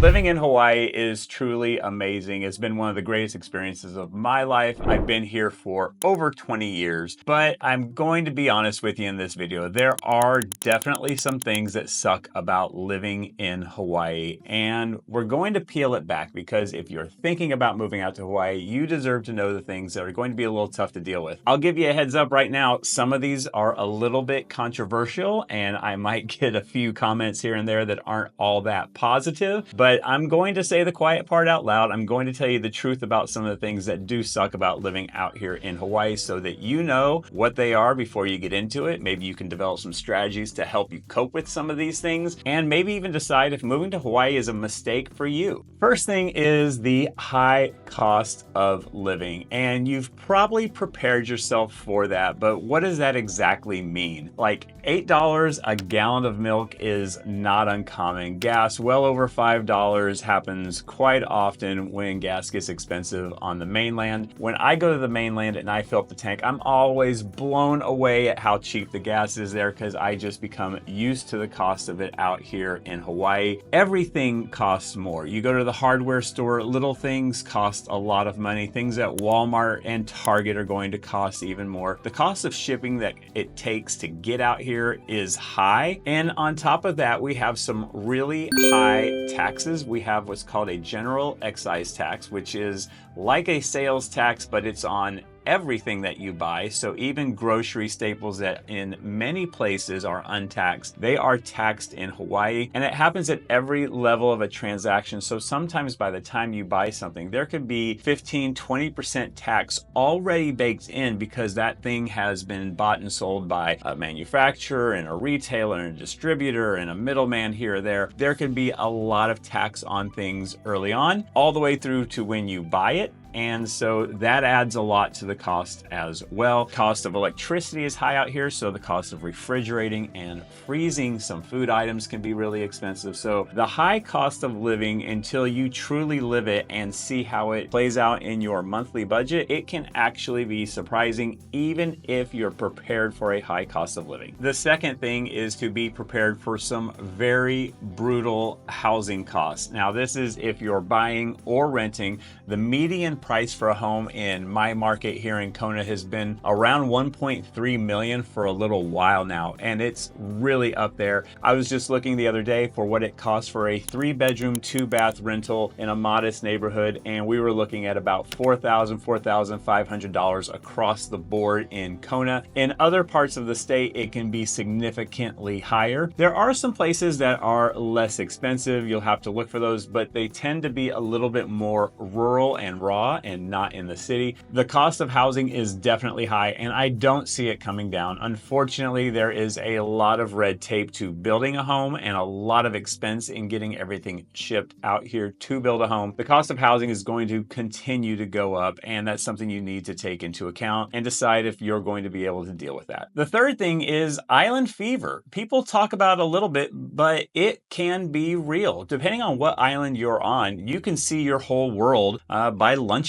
Living in Hawaii is truly amazing. It's been one of the greatest experiences of my life. I've been here for over 20 years, but I'm going to be honest with you in this video. There are definitely some things that suck about living in Hawaii, and we're going to peel it back because if you're thinking about moving out to Hawaii, you deserve to know the things that are going to be a little tough to deal with. I'll give you a heads up right now. Some of these are a little bit controversial, and I might get a few comments here and there that aren't all that positive, but I'm going to say the quiet part out loud. I'm going to tell you the truth about some of the things that do suck about living out here in Hawaii so that you know what they are before you get into it. Maybe you can develop some strategies to help you cope with some of these things, and maybe even decide if moving to Hawaii is a mistake for you. First thing is the high cost of living, and you've probably prepared yourself for that, but what does that exactly mean? Like $8 a gallon of milk is not uncommon. Gas well over $5 happens quite often when gas gets expensive on the mainland. When I go to the mainland and I fill up the tank, I'm always blown away at how cheap the gas is there because I just become used to the cost of it out here in Hawaii. Everything costs more. You go to the hardware store, little things cost a lot of money. Things at Walmart and Target are going to cost even more. The cost of shipping that it takes to get out here is high. And on top of that, we have some really high taxes. We have what's called a general excise tax, which is like a sales tax, but it's on everything that you buy. So even grocery staples that in many places are untaxed, they are taxed in Hawaii, and it happens at every level of a transaction. So sometimes by the time you buy something, there could be 15–20% tax already baked in because that thing has been bought and sold by a manufacturer and a retailer and a distributor and a middleman here or there. There could be a lot of tax on things early on, all the way through to when you buy it. And so that adds a lot to the cost as well. Cost of electricity is high out here, so the cost of refrigerating and freezing some food items can be really expensive. So the high cost of living, until you truly live it and see how it plays out in your monthly budget, it can actually be surprising even if you're prepared for a high cost of living. The second thing is to be prepared for some very brutal housing costs. Now, this is if you're buying or renting. The median price for a home in my market here in Kona has been around 1.3 million for a little while now, and it's really up there. I was just looking the other day for what it costs for a 3-bedroom, 2-bath rental in a modest neighborhood, and we were looking at about $4,000, $4,500 across the board in Kona. In other parts of the state, it can be significantly higher. There are some places that are less expensive. You'll have to look for those, but they tend to be a little bit more rural and raw and not in the city. The cost of housing is definitely high, and I don't see it coming down. Unfortunately, there is a lot of red tape to building a home and a lot of expense in getting everything shipped out here to build a home. The cost of housing is going to continue to go up, and that's something you need to take into account and decide if you're going to be able to deal with that. The third thing is island fever. People talk about it a little bit, but it can be real. Depending on what island you're on, you can see your whole world by lunchtime.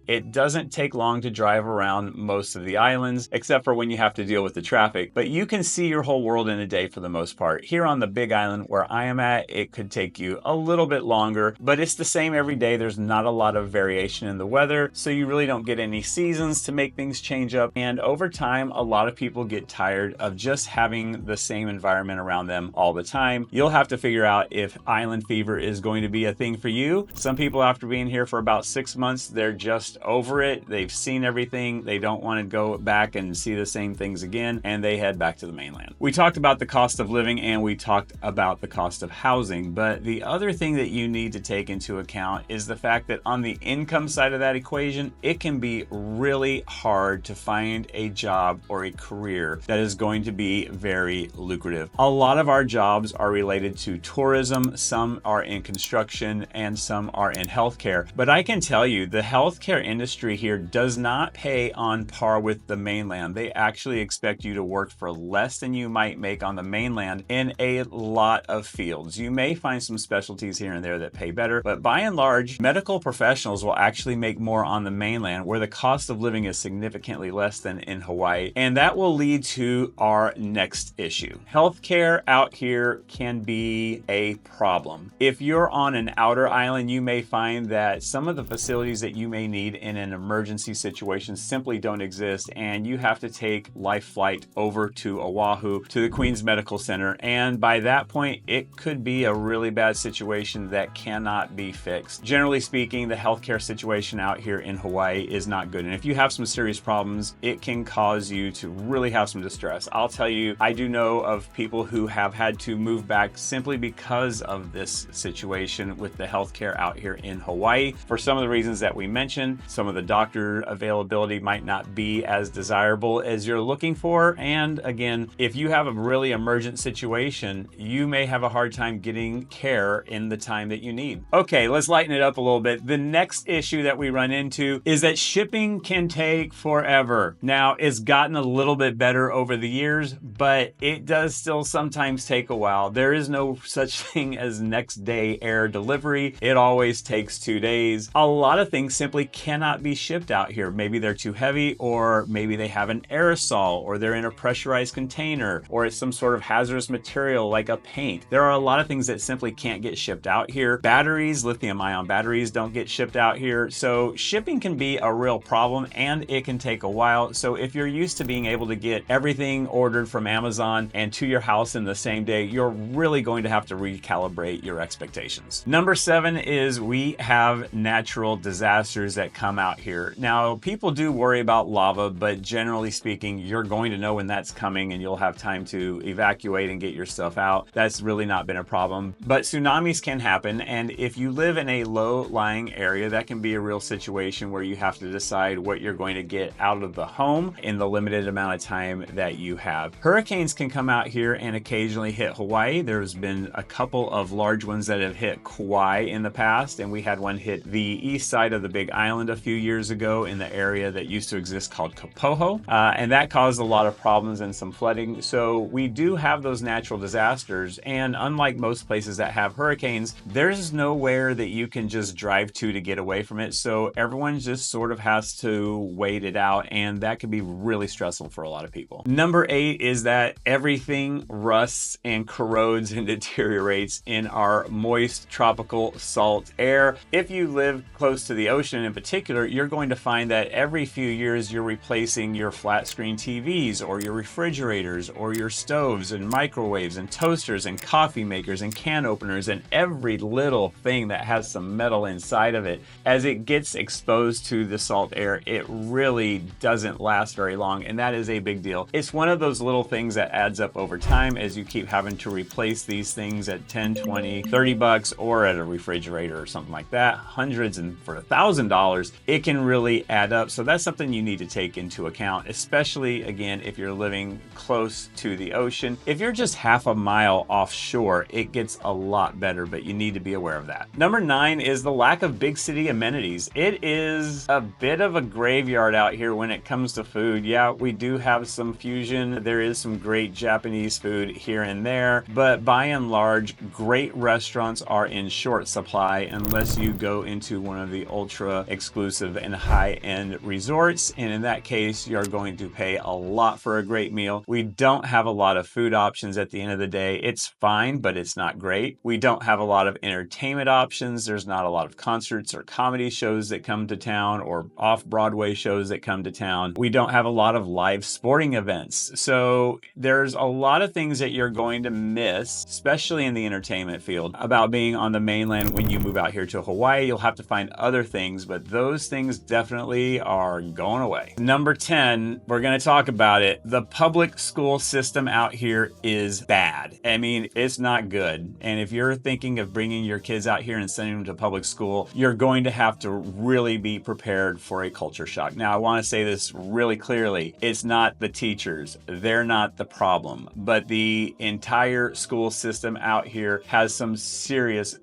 It doesn't take long to drive around most of the islands, except for when you have to deal with the traffic, but you can see your whole world in a day for the most part. Here on the Big Island where I am at, it could take you a little bit longer, but it's the same every day. There's not a lot of variation in the weather, so you really don't get any seasons to make things change up, and over time, a lot of people get tired of just having the same environment around them all the time. You'll have to figure out if island fever is going to be a thing for you. Some people, after being here for about 6 months, they're just over it. They've seen everything. They don't want to go back and see the same things again, and they head back to the mainland. We talked about the cost of living and we talked about the cost of housing, but the other thing that you need to take into account is the fact that on the income side of that equation, it can be really hard to find a job or a career that is going to be very lucrative. A lot of our jobs are related to tourism, some are in construction, and some are in healthcare. But I can tell you The healthcare industry here does not pay on par with the mainland. They actually expect you to work for less than you might make on the mainland in a lot of fields. You may find some specialties here and there that pay better, but by and large, medical professionals will actually make more on the mainland, where the cost of living is significantly less than in Hawaii. And that will lead to our next issue. Healthcare out here can be a problem. If you're on an outer island, you may find that some of the facilities that you may need in an emergency situation simply don't exist, and you have to take life flight over to Oahu to the Queen's Medical Center. And by that point, it could be a really bad situation that cannot be fixed. Generally speaking, the healthcare situation out here in Hawaii is not good. And if you have some serious problems, it can cause you to really have some distress. I'll tell you, I do know of people who have had to move back simply because of this situation with the healthcare out here in Hawaii. For some of the reasons that we mentioned, some of the doctor availability might not be as desirable as you're looking for. And again, if you have a really emergent situation, you may have a hard time getting care in the time that you need. Okay, let's lighten it up a little bit. The next issue that we run into is that shipping can take forever. Now, it's gotten a little bit better over the years, but it does still sometimes take a while. There is no such thing as next day air delivery. It always takes 2 days. A lot of things simply cannot be shipped out here. Maybe they're too heavy, or maybe they have an aerosol, or they're in a pressurized container, or it's some sort of hazardous material like a paint. There are a lot of things that simply can't get shipped out here. Batteries, lithium-ion batteries, don't get shipped out here. So shipping can be a real problem, and it can take a while. So if you're used to being able to get everything ordered from Amazon and to your house in the same day, you're really going to have to recalibrate your expectations. Number 7 is we have natural disasters that come out here. Now, people do worry about lava, but generally speaking, you're going to know when that's coming and you'll have time to evacuate and get your stuff out. That's really not been a problem. But tsunamis can happen, and if you live in a low-lying area, that can be a real situation where you have to decide what you're going to get out of the home in the limited amount of time that you have. Hurricanes can come out here and occasionally hit Hawaii. There's been a couple of large ones that have hit Kauai in the past, and we had one hit the east side of the Big Island a few years ago in the area that used to exist called Kapoho, and that caused a lot of problems and some flooding. So we do have those natural disasters, and unlike most places that have hurricanes, there's nowhere that you can just drive to get away from it. So everyone just sort of has to wait it out, and that can be really stressful for a lot of people. Number 8 is that everything rusts and corrodes and deteriorates in our moist tropical salt air. If you live close to the ocean in particular, you're going to find that every few years you're replacing your flat screen TVs or your refrigerators or your stoves and microwaves and toasters and coffee makers and can openers and every little thing that has some metal inside of it. As it gets exposed to the salt air, it really doesn't last very long, and that is a big deal. It's one of those little things that adds up over time as you keep having to replace these things at 10, 20, 30 bucks or at a refrigerator or something like that, hundreds and for $1,000, it can really add up. So that's something you need to take into account, especially again, if you're living close to the ocean. If you're just half a mile offshore, it gets a lot better, but you need to be aware of that. Number 9 is the lack of big city amenities. It is a bit of a graveyard out here when it comes to food. Yeah, we do have some fusion. There is some great Japanese food here and there, but by and large, great restaurants are in short supply unless you go into one of the ultra exclusive and high-end resorts. And in that case, you're going to pay a lot for a great meal. We don't have a lot of food options at the end of the day. It's fine, but it's not great. We don't have a lot of entertainment options. There's not a lot of concerts or comedy shows that come to town or off-Broadway shows that come to town. We don't have a lot of live sporting events. So there's a lot of things that you're going to miss, especially in the entertainment field, about being on the mainland. When you move out here to Hawaii, you'll have to find other things, but those things definitely are going away. Number 10, we're going to talk about it. The public school system out here is bad. I mean, it's not good. And if you're thinking of bringing your kids out here and sending them to public school, you're going to have to really be prepared for a culture shock. Now, I want to say this really clearly. It's not the teachers. They're not the problem, but the entire school system out here has some serious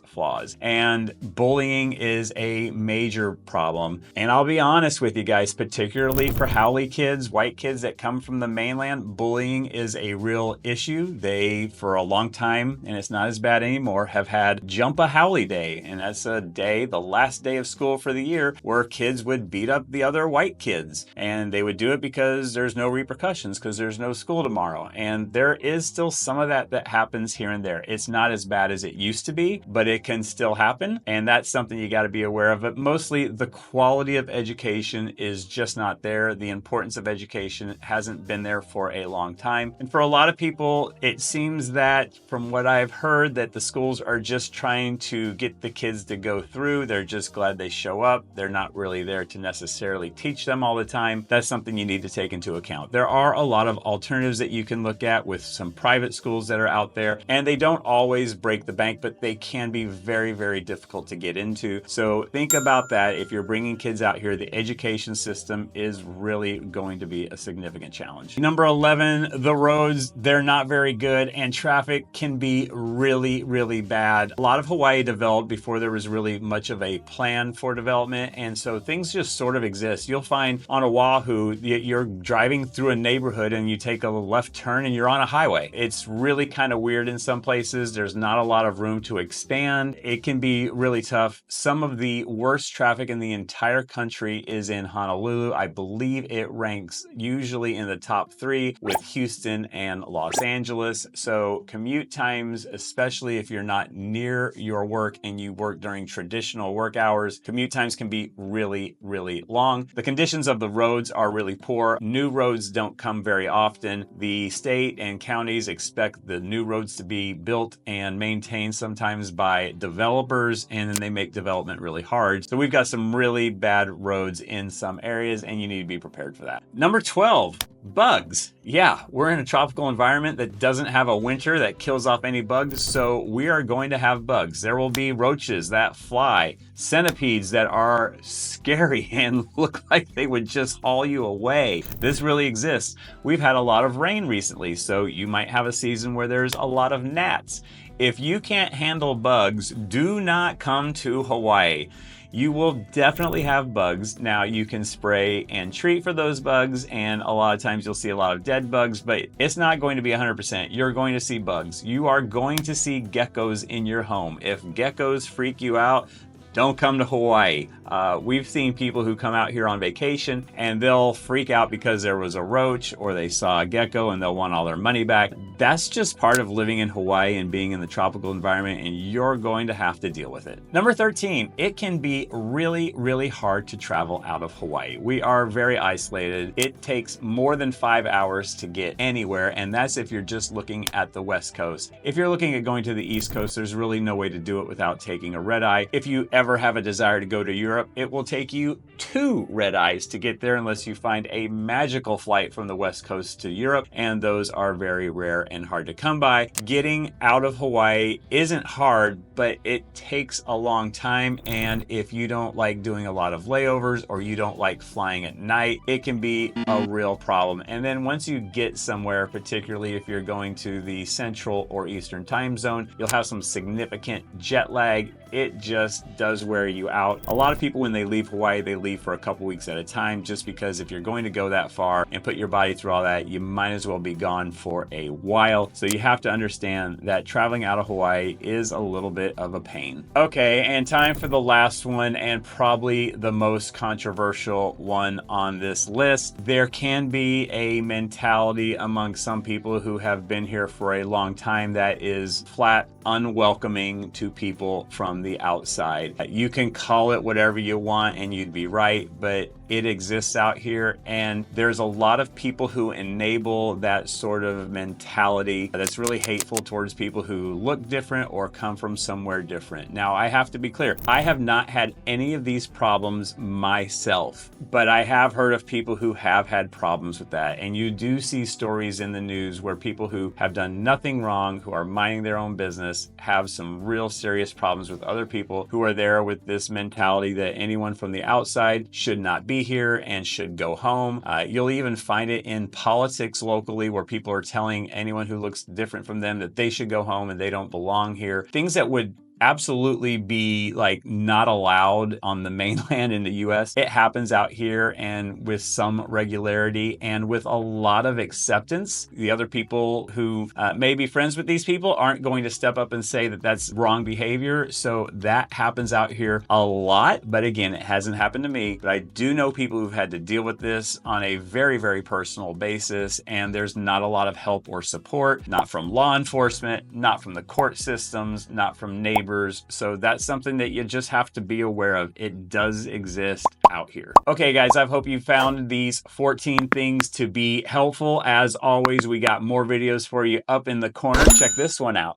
flaws. And bullying is is a major problem. And I'll be honest with you guys, particularly for Haole kids, white kids that come from the mainland, bullying is a real issue. They, for a long time, and it's not as bad anymore, have had Jump a Haole Day. And that's a day, the last day of school for the year, where kids would beat up the other white kids. And they would do it because there's no repercussions, because there's no school tomorrow. And there is still some of that happens here and there. It's not as bad as it used to be, but it can still happen. And that's something you got to be aware of. But mostly the quality of education is just not there. The importance of education hasn't been there for a long time. And for a lot of people, it seems that from what I've heard, that the schools are just trying to get the kids to go through. They're just glad they show up. They're not really there to necessarily teach them all the time. That's something you need to take into account. There are a lot of alternatives that you can look at with some private schools that are out there, and they don't always break the bank, but they can be very, very difficult to get into. So think about that. If you're bringing kids out here, the education system is really going to be a significant challenge. Number 11, the roads, they're not very good, and traffic can be really, really bad. A lot of Hawaii developed before there was really much of a plan for development, and so things just sort of exist. You'll find on Oahu, you're driving through a neighborhood and you take a left turn and you're on a highway. It's really kind of weird in some places. There's not a lot of room to expand. It can be really tough. Some of the worst traffic in the entire country is in Honolulu. I believe it ranks usually in the top 3 with Houston and Los Angeles. So commute times, especially if you're not near your work and you work during traditional work hours, commute times can be really, really long. The conditions of the roads are really poor. New roads don't come very often. The state and counties expect the new roads to be built and maintained sometimes by developers, and then they make development really hard. So we've got some really bad roads in some areas, and you need to be prepared for that. Number 12. Bugs. Yeah, we're in a tropical environment that doesn't have a winter that kills off any bugs, so we are going to have bugs. There will be roaches that fly, centipedes that are scary and look like they would just haul you away. This really exists. We've had a lot of rain recently, so you might have a season where there's a lot of gnats. If you can't handle bugs, do not come to Hawaii. You will definitely have bugs. Now you can spray and treat for those bugs, and a lot of times you'll see a lot of dead bugs, but it's not going to be 100%. You're going to see bugs. You are going to see geckos in your home. If geckos freak you out, don't come to Hawaii. We've seen people who come out here on vacation and they'll freak out because there was a roach or they saw a gecko and they'll want all their money back. That's just part of living in Hawaii and being in the tropical environment, and you're going to have to deal with it. Number 13, it can be really, really hard to travel out of Hawaii. We are very isolated. It takes more than 5 hours to get anywhere, and that's if you're just looking at the West Coast. If you're looking at going to the East Coast, there's really no way to do it without taking a red eye. If you ever have a desire to go to Europe, it will take you 2 red eyes to get there unless you find a magical flight from the West Coast to Europe, and those are very rare and hard to come by. Getting out of Hawaii isn't hard, but it takes a long time, and if you don't like doing a lot of layovers or you don't like flying at night, it can be a real problem. And then once you get somewhere, particularly if you're going to the Central or Eastern time zone, you'll have some significant jet lag. It just does wear you out. A lot of people, when they leave Hawaii, they leave for a couple weeks at a time, just because if you're going to go that far and put your body through all that, you might as well be gone for a while. So you have to understand that traveling out of Hawaii is a little bit of a pain. Okay, and time for the last one, and probably the most controversial one on this list. There can be a mentality among some people who have been here for a long time that is flat unwelcoming to people from the outside. You can call it whatever you want and you'd be right, but it exists out here, and there's a lot of people who enable that sort of mentality that's really hateful towards people who look different or come from somewhere different. Now, I have to be clear, I have not had any of these problems myself, but I have heard of people who have had problems with that, and you do see stories in the news where people who have done nothing wrong, who are minding their own business, have some real serious problems with other people who are there with this mentality that anyone from the outside should not be here and should go home. You'll even find it in politics locally, where people are telling anyone who looks different from them that they should go home and they don't belong here. Things that would absolutely be like not allowed on the mainland in the US. It happens out here, and with some regularity and with a lot of acceptance. The other people who may be friends with these people aren't going to step up and say that that's wrong behavior. So that happens out here a lot. But again, it hasn't happened to me. But I do know people who've had to deal with this on a very, very personal basis. And there's not a lot of help or support, not from law enforcement, not from the court systems, not from neighbors. So that's something that you just have to be aware of. It does exist out here. Okay, guys, I hope you found these 14 things to be helpful. As always, we got more videos for you up in the corner. Check this one out.